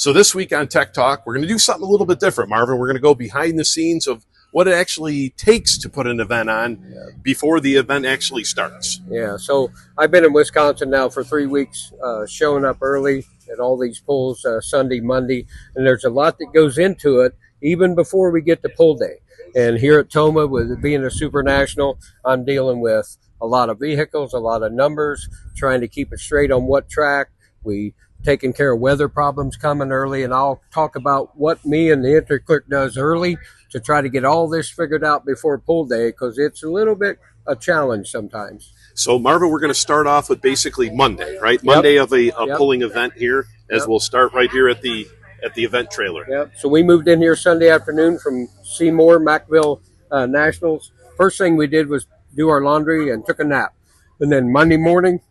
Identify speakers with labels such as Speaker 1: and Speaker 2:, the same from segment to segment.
Speaker 1: So this week on Tech Talk, we're going to do something a little bit different, Marvin. We're going to go behind the scenes of what it actually takes to put an event on before the event actually starts.
Speaker 2: Yeah, so I've been in Wisconsin now for 3 weeks, showing up early at all these pulls, Sunday, Monday, and there's a lot that goes into it even before we get to pull day. And here at Toma, with it being a super national, I'm dealing with a lot of vehicles, a lot of numbers, trying to keep it straight on what track. We taking care of weather problems coming early, and I'll talk about what me and the entry clerk does early to try to get all this figured out before pull day, because it's a little bit a challenge sometimes.
Speaker 1: So, Marvin, we're going to start off with basically Monday, right? Yep. Monday of a pulling event here, as we'll start right here at the event trailer.
Speaker 2: Yep. So we moved in here Sunday afternoon from Seymour, Macville Nationals. First thing we did was do our laundry and took a nap. And then Monday morning,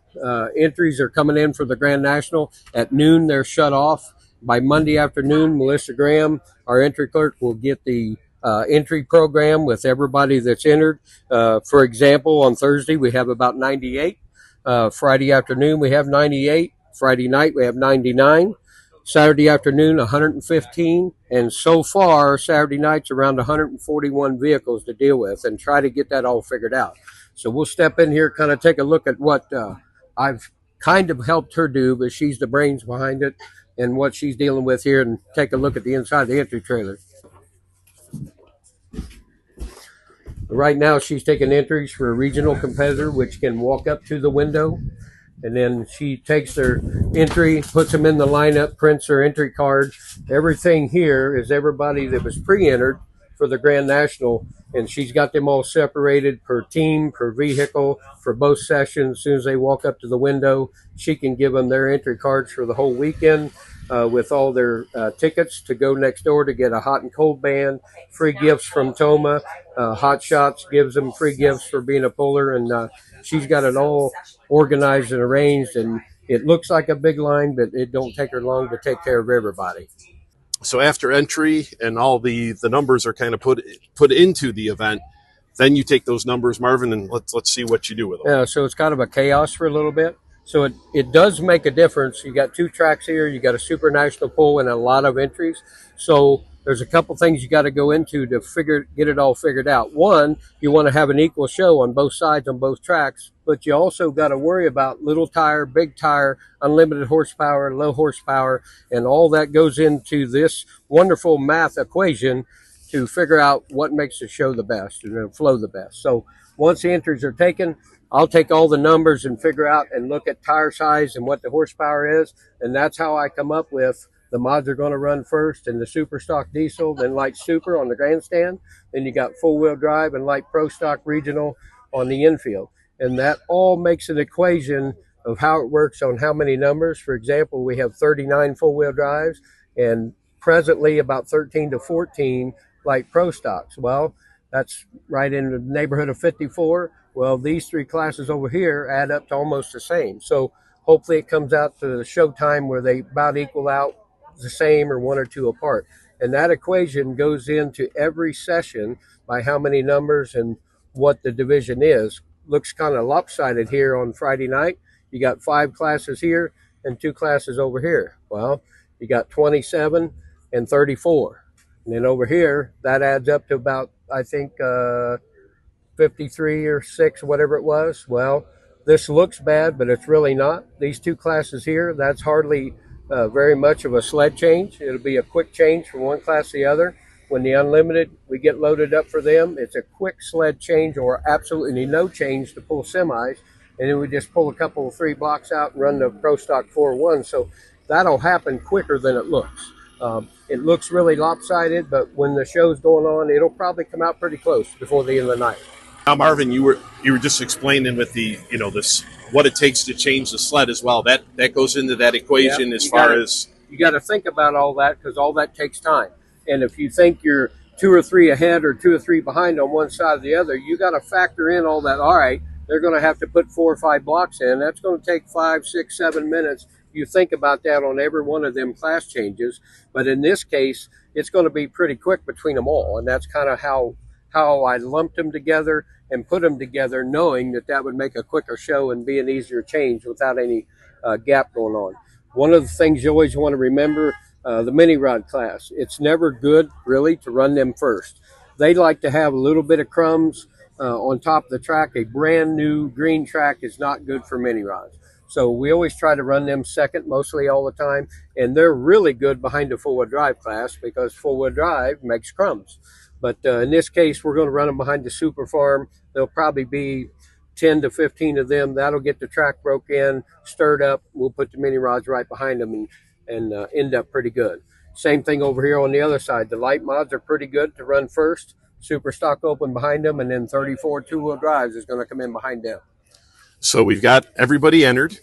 Speaker 2: entries are coming in for the Grand National. At noon, they're shut off. By Monday afternoon, Melissa Graham, our entry clerk, will get the entry program with everybody that's entered. For example, on Thursday, we have about 98. Friday afternoon, we have 98. Friday night, we have 99. Saturday afternoon, 115. And so far, Saturday night's around 141 vehicles to deal with, and try to get that all figured out. So we'll step in here, kind of take a look at what I've kind of helped her do, but she's the brains behind it, and what she's dealing with here, and take a look at the inside of the entry trailer. Right now, she's taking entries for a regional competitor, which can walk up to the window, and then she takes their entry, puts them in the lineup, prints her entry card. Everything here is everybody that was pre-entered for the Grand National, and she's got them all separated per team, per vehicle, for both sessions. As soon as they walk up to the window, she can give them their entry cards for the whole weekend, with all their tickets to go next door to get a hot and cold band, free gifts from Toma. Hot Shots gives them free gifts for being a puller, and she's got it all organized and arranged, and it looks like a big line, but it don't take her long to take care of everybody.
Speaker 1: So after entry and all the numbers are kind of put into the event, then you take those numbers, Marvin, and let's see what you do with them.
Speaker 2: Yeah, so it's kind of a chaos for a little bit. So it does make a difference. You got 2 tracks here. You got a super national pull and a lot of entries. So there's a couple things you got to go into to get it all figured out. One, you want to have an equal show on both sides on both tracks, but you also got to worry about little tire, big tire, unlimited horsepower, low horsepower, and all that goes into this wonderful math equation to figure out what makes the show the best and flow the best. So once the entries are taken, I'll take all the numbers and figure out and look at tire size and what the horsepower is, and that's how I come up with the mods are going to run first, and the super stock diesel, then light super on the grandstand. Then you got full wheel drive and light pro stock regional on the infield. And that all makes an equation of how it works on how many numbers. For example, we have 39 full wheel drives and presently about 13 to 14 light pro stocks. Well, that's right in the neighborhood of 54. Well, these 3 classes over here add up to almost the same. So hopefully it comes out to the show time where they about equal out the same or 1 or 2 apart. And that equation goes into every session by how many numbers and what the division is. Looks kind of lopsided here on Friday night. You got 5 classes here and 2 classes over here. Well, you got 27 and 34. And then over here, that adds up to about, I think, 53 or 6, whatever it was. Well, this looks bad, but it's really not. These 2 classes here, that's hardly very much of a sled change. It'll be a quick change from one class to the other. When the unlimited, we get loaded up for them, it's a quick sled change or absolutely no change to pull semis. And then we just pull a couple of 3 blocks out and run the Pro Stock 4-1. So that'll happen quicker than it looks. It looks really lopsided, but when the show's going on, it'll probably come out pretty close before the end of the night.
Speaker 1: Now, Marvin, you were just explaining with the this what it takes to change the sled as well. That goes into that equation as far as
Speaker 2: you got to think about all that, because all that takes time. And if you think you're 2 or 3 ahead or 2 or 3 behind on one side or the other, you got to factor in all that. All right, they're going to have to put 4 or 5 blocks in. That's going to take 5, 6, 7 minutes. You think about that on every one of them class changes. But in this case, it's going to be pretty quick between them all. And that's kind of how I lumped them together and put them together, knowing that would make a quicker show and be an easier change without any gap going on. One of the things you always want to remember, the mini rod class. It's never good, really, to run them first. They like to have a little bit of crumbs on top of the track. A brand new green track is not good for mini rods. So we always try to run them second, mostly all the time. And they're really good behind the four-wheel drive class because four-wheel drive makes crumbs. But in this case, we're going to run them behind the Super Farm. There'll probably be 10 to 15 of them. That'll get the track broke in, stirred up. We'll put the mini rods right behind them and end up pretty good. Same thing over here on the other side. The light mods are pretty good to run first. Super stock open behind them, and then 34 two-wheel drives is going to come in behind them.
Speaker 1: So we've got everybody entered.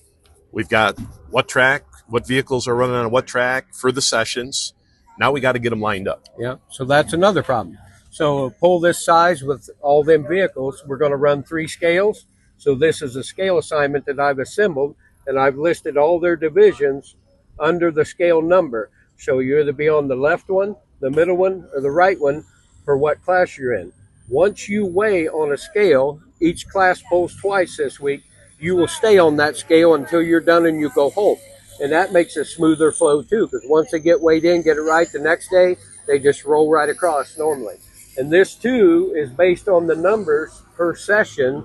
Speaker 1: We've got what track, what vehicles are running on what track for the sessions. Now we got to get them lined up.
Speaker 2: Yeah, so that's another problem. So pull this size with all them vehicles, we're going to run 3 scales. So this is a scale assignment that I've assembled, and I've listed all their divisions under the scale number. So you either be on the left one, the middle one, or the right one for what class you're in. Once you weigh on a scale, each class pulls twice this week, you will stay on that scale until you're done and you go home. And that makes a smoother flow too, because once they get weighed in, get it right the next day, they just roll right across normally. And this too is based on the numbers per session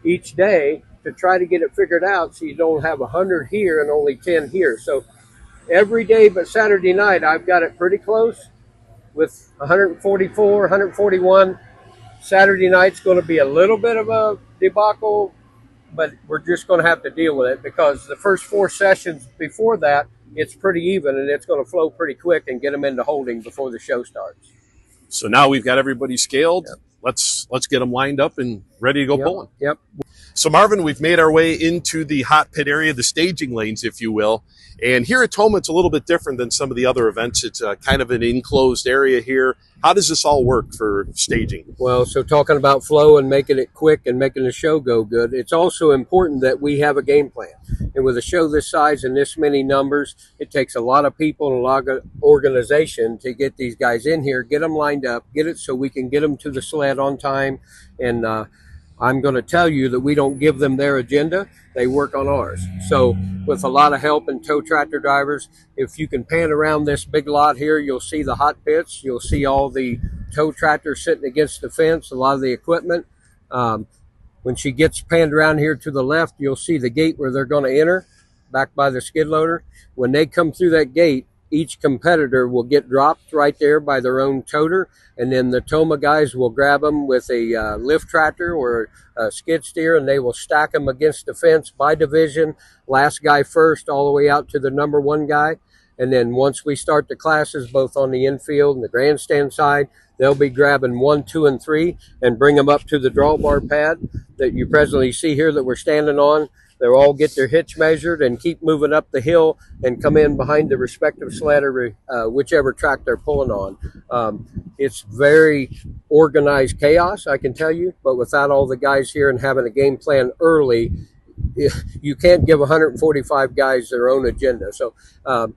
Speaker 2: each day to try to get it figured out so you don't have 100 here and only 10 here. So every day but Saturday night, I've got it pretty close with 144, 141. Saturday night's going to be a little bit of a debacle, but we're just going to have to deal with it because the first 4 sessions before that, it's pretty even and it's going to flow pretty quick and get them into holding before the show starts.
Speaker 1: So now we've got everybody scaled.
Speaker 2: Yep.
Speaker 1: Let's get them lined up and ready to go pulling.
Speaker 2: Yep.
Speaker 1: So Marvin, we've made our way into the hot pit area, the staging lanes, if you will. And here at Toma, it's a little bit different than some of the other events. It's kind of an enclosed area here. How does this all work for staging?
Speaker 2: Well, so talking about flow and making it quick and making the show go good, it's also important that we have a game plan. And with a show this size and this many numbers, it takes a lot of people and a lot of organization to get these guys in here, get them lined up, get it so we can get them to the sled on time. And I'm going to tell you that we don't give them their agenda. They work on ours. So with a lot of help and tow tractor drivers, if you can pan around this big lot here, you'll see the hot pits. You'll see all the tow tractors sitting against the fence, a lot of the equipment. When she gets panned around here to the left, you'll see the gate where they're going to enter back by the skid loader. When they come through that gate, each competitor will get dropped right there by their own toter, and then the Toma guys will grab them with a lift tractor or a skid steer, and they will stack them against the fence by division, last guy first, all the way out to the number 1 guy. And then once we start the classes, both on the infield and the grandstand side, they'll be grabbing 1, 2, and 3 and bring them up to the drawbar pad that you presently see here that we're standing on. They'll all get their hitch measured and keep moving up the hill and come in behind the respective sled or whichever track they're pulling on. It's very organized chaos, I can tell you, but without all the guys here and having a game plan early, you can't give 145 guys their own agenda. So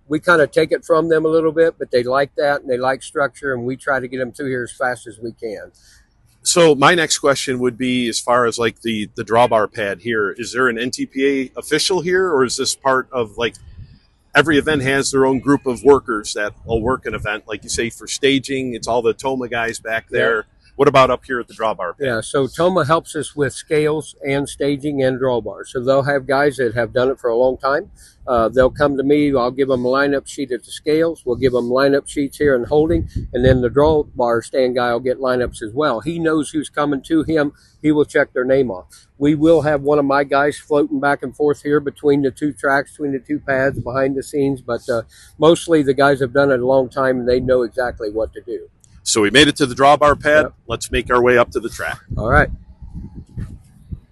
Speaker 2: we kind of take it from them a little bit, but they like that and they like structure, and we try to get them through here as fast as we can.
Speaker 1: So my next question would be, as far as like the drawbar pad here, is there an NTPA official here, or is this part of, like, every event has their own group of workers that will work an event? Like you say, for staging, it's all the Toma guys back there. Yeah. What about up here at the drawbar pad?
Speaker 2: Yeah, so Toma helps us with scales and staging and drawbars. So they'll have guys that have done it for a long time. They'll come to me. I'll give them a lineup sheet at the scales. We'll give them lineup sheets here in holding. And then the drawbar stand guy will get lineups as well. He knows who's coming to him. He will check their name off. We will have one of my guys floating back and forth here between the 2 tracks, between the 2 pads, behind the scenes. But mostly the guys have done it a long time, and they know exactly what to do.
Speaker 1: So we made it to the drawbar pad.
Speaker 2: Yep.
Speaker 1: Let's make our way up to the track.
Speaker 2: All right.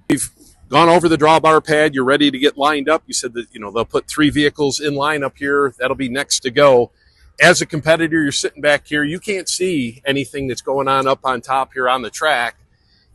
Speaker 1: We've gone over the drawbar pad. You're ready to get lined up. You said that, they'll put 3 vehicles in line up here. That'll be next to go. As a competitor, you're sitting back here. You can't see anything that's going on up on top here on the track.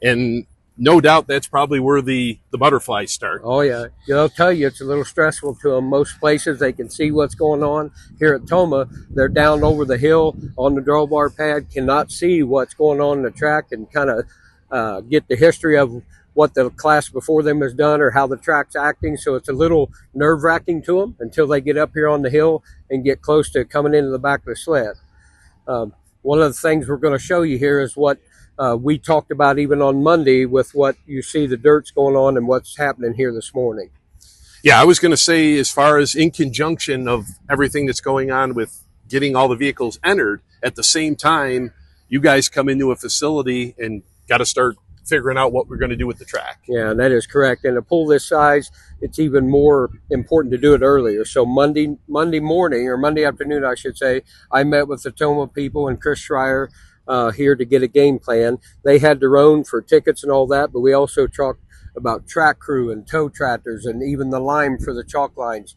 Speaker 1: And no doubt that's probably where the butterflies start.
Speaker 2: Oh, yeah. They'll tell you it's a little stressful to them. Most places they can see what's going on. Here at Toma, they're down over the hill on the drawbar pad, cannot see what's going on in the track and kind of get the history of what the class before them has done or how the track's acting. So it's a little nerve-wracking to them until they get up here on the hill and get close to coming into the back of the sled. One of the things we're going to show you here is what we talked about even on Monday with what you see the dirt's going on and what's happening here this morning.
Speaker 1: Yeah, I was going to say, as far as in conjunction of everything that's going on with getting all the vehicles entered, at the same time, you guys come into a facility and got to start figuring out what we're going to do with the track.
Speaker 2: Yeah, that is correct. And a pool this size, it's even more important to do it earlier. So Monday morning, or Monday afternoon, I should say, I met with the Toma people and Chris Schreier here to get a game plan. They had their own for tickets and all that, but we also talked about track crew and tow tractors and even the lime for the chalk lines.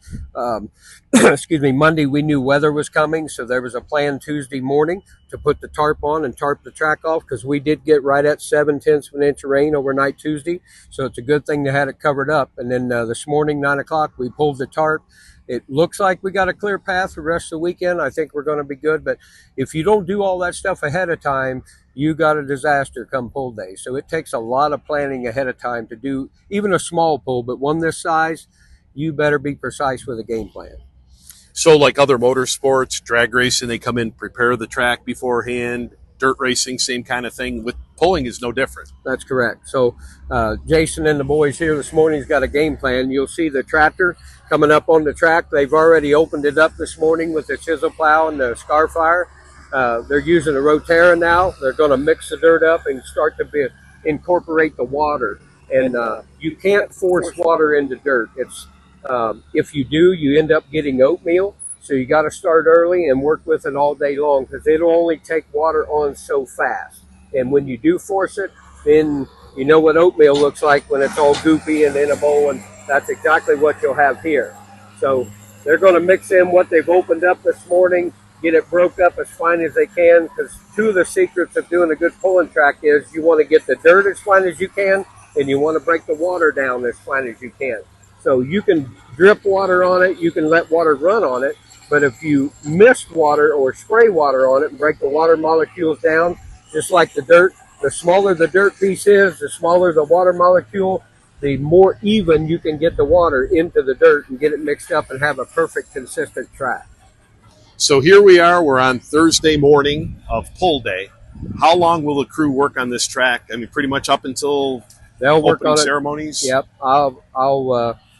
Speaker 2: Excuse me, Monday we knew weather was coming, so there was a plan Tuesday morning to put the tarp on and tarp the track off, because we did get right at 7/10 of an inch of rain overnight Tuesday, so it's a good thing to have it covered up. And then this morning, 9 o'clock, we pulled the tarp. It looks like we got a clear path for the rest of the weekend. I think we're going to be good, but if you don't do all that stuff ahead of time, you got a disaster come pull day. So it takes a lot of planning ahead of time to do even a small pull, but one this size, you better be precise with a game plan.
Speaker 1: So like other motorsports, drag racing, they come in, prepare the track beforehand. Dirt racing, same kind of thing. With pulling is no different.
Speaker 2: That's correct. So Jason and the boys here this morning's got a game plan. You'll see the tractor coming up on the track. They've already opened it up this morning with the chisel plow and the scar fire. They're using a Rotera now. They're going to mix the dirt up and start to incorporate the water. And you can't force water into dirt. It's if you do, you end up getting oatmeal. So you got to start early and work with it all day long, because it'll only take water on so fast. And when you do force it, then you know what oatmeal looks like when it's all goopy and in a bowl, and that's exactly what you'll have here. So they're going to mix in what they've opened up this morning, get it broke up as fine as they can, because two of the secrets of doing a good pulling track is you want to get the dirt as fine as you can, and you want to break the water down as fine as you can. So you can drip water on it, you can let water run on it, but if you mist water or spray water on it and break the water molecules down, just like the dirt, the smaller the dirt piece is, the smaller the water molecule, the more even you can get the water into the dirt and get it mixed up and have a perfect, consistent track.
Speaker 1: So here we are. We're on Thursday morning of pull day. How long will the crew work on this track? I mean, pretty much up until
Speaker 2: they'll work on
Speaker 1: ceremonies?
Speaker 2: Yep.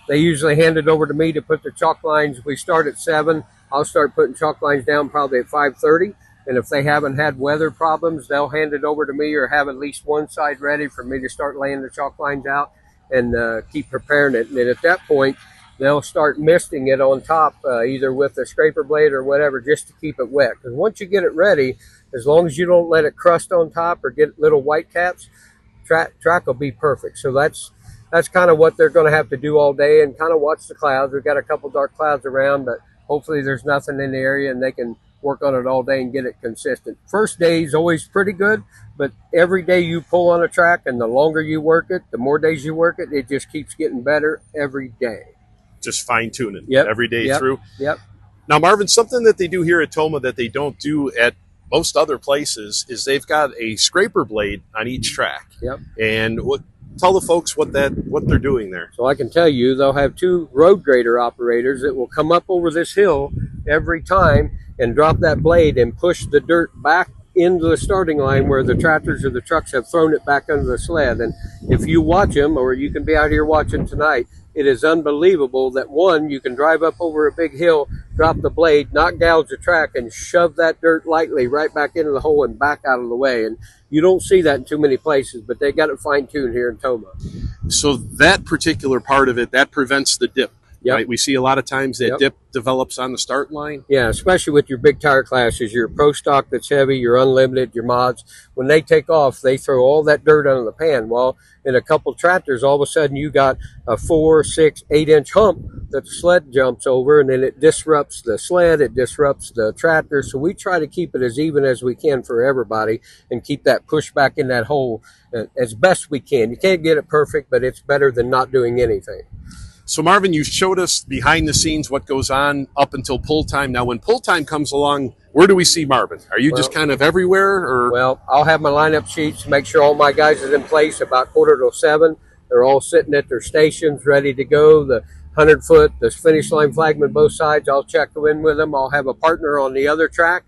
Speaker 2: They usually hand it over to me to put the chalk lines. We start at 7. I'll start putting chalk lines down probably at 5:30. And if they haven't had weather problems, they'll hand it over to me or have at least one side ready for me to start laying the chalk lines out and keep preparing it. And then at that point, they'll start misting it on top, either with a scraper blade or whatever, just to keep it wet. Because once you get it ready, as long as you don't let it crust on top or get little white caps, track will be perfect. So that's kind of what they're going to have to do all day, and kind of watch the clouds. We've got a couple dark clouds around, but hopefully there's nothing in the area and they can work on it all day and get it consistent. First day is always pretty good, but every day you pull on a track and the longer you work it, the more days you work it, it just keeps getting better every day.
Speaker 1: Just fine tuning every day through.
Speaker 2: Yep.
Speaker 1: Now, Marvin, something that they do here at Toma that they don't do at most other places is they've got a scraper blade on each track.
Speaker 2: Yep.
Speaker 1: And tell the folks what they're doing there.
Speaker 2: So I can tell you, they'll have 2 road grader operators that will come up over this hill every time and drop that blade and push the dirt back into the starting line where the tractors or the trucks have thrown it back under the sled. And if you watch them, or you can be out here watching tonight, it is unbelievable that, one, you can drive up over a big hill, drop the blade, not gouge the track, and shove that dirt lightly right back into the hole and back out of the way. And you don't see that in too many places, but they got it fine-tuned here in Toma.
Speaker 1: So that particular part of it, that prevents the dip. Yep. Right? We see a lot of times that dip develops on the start line.
Speaker 2: Yeah, especially with your big tire classes, your Pro Stock that's heavy, your Unlimited, your mods. When they take off, they throw all that dirt under the pan. Well, in a couple tractors, all of a sudden you got a 4, 6, 8-inch hump that the sled jumps over, and then it disrupts the sled, it disrupts the tractor. So we try to keep it as even as we can for everybody and keep that push back in that hole as best we can. You can't get it perfect, but it's better than not doing anything.
Speaker 1: So, Marvin, you showed us behind the scenes what goes on up until pull time. Now, when pull time comes along, where do we see Marvin? Are you just kind of everywhere? Or?
Speaker 2: Well, I'll have my lineup sheets to make sure all my guys are in place about 6:45. They're all sitting at their stations ready to go. The 100-foot, the finish line flagman both sides, I'll check in with them. I'll have a partner on the other track.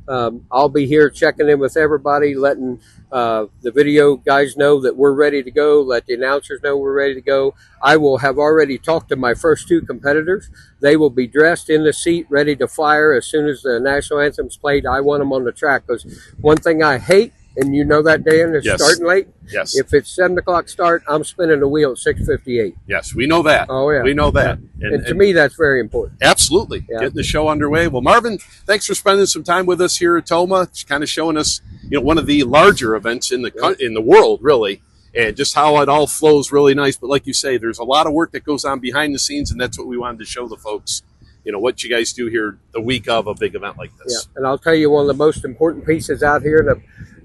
Speaker 2: I'll be here checking in with everybody, letting the video guys know that we're ready to go, let the announcers know we're ready to go. I will have already talked to my first 2 competitors. They will be dressed in the seat, ready to fire as soon as the national anthem's played. I want them on the track, because one thing I hate, and you know that, Dan, is starting late.
Speaker 1: Yes.
Speaker 2: If it's 7 o'clock start, I'm spinning the wheel at 6:58.
Speaker 1: Yes, we know that.
Speaker 2: Oh, yeah.
Speaker 1: We know that.
Speaker 2: Yeah. And to me, that's very important.
Speaker 1: Absolutely.
Speaker 2: Yeah.
Speaker 1: Getting the show underway. Well, Marvin, thanks for spending some time with us here at Toma, kind of showing us, one of the larger events in the world, really, and just how it all flows really nice. But like you say, there's a lot of work that goes on behind the scenes, and that's what we wanted to show the folks, what you guys do here the week of a big event like this.
Speaker 2: Yeah, and I'll tell you, one of the most important pieces out here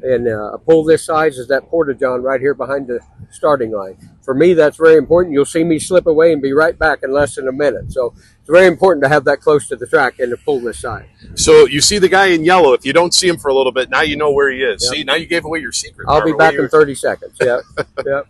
Speaker 2: in a pool this size is that porta-john right here behind the starting line. For me, that's very important. You'll see me slip away and be right back in less than a minute. So it's very important to have that close to the track in a pool this size.
Speaker 1: So you see the guy in yellow. If you don't see him for a little bit, now you know where he is.
Speaker 2: Yep.
Speaker 1: See, now you gave away your secret.
Speaker 2: I'll be back in 30 seconds. Yeah. Yeah.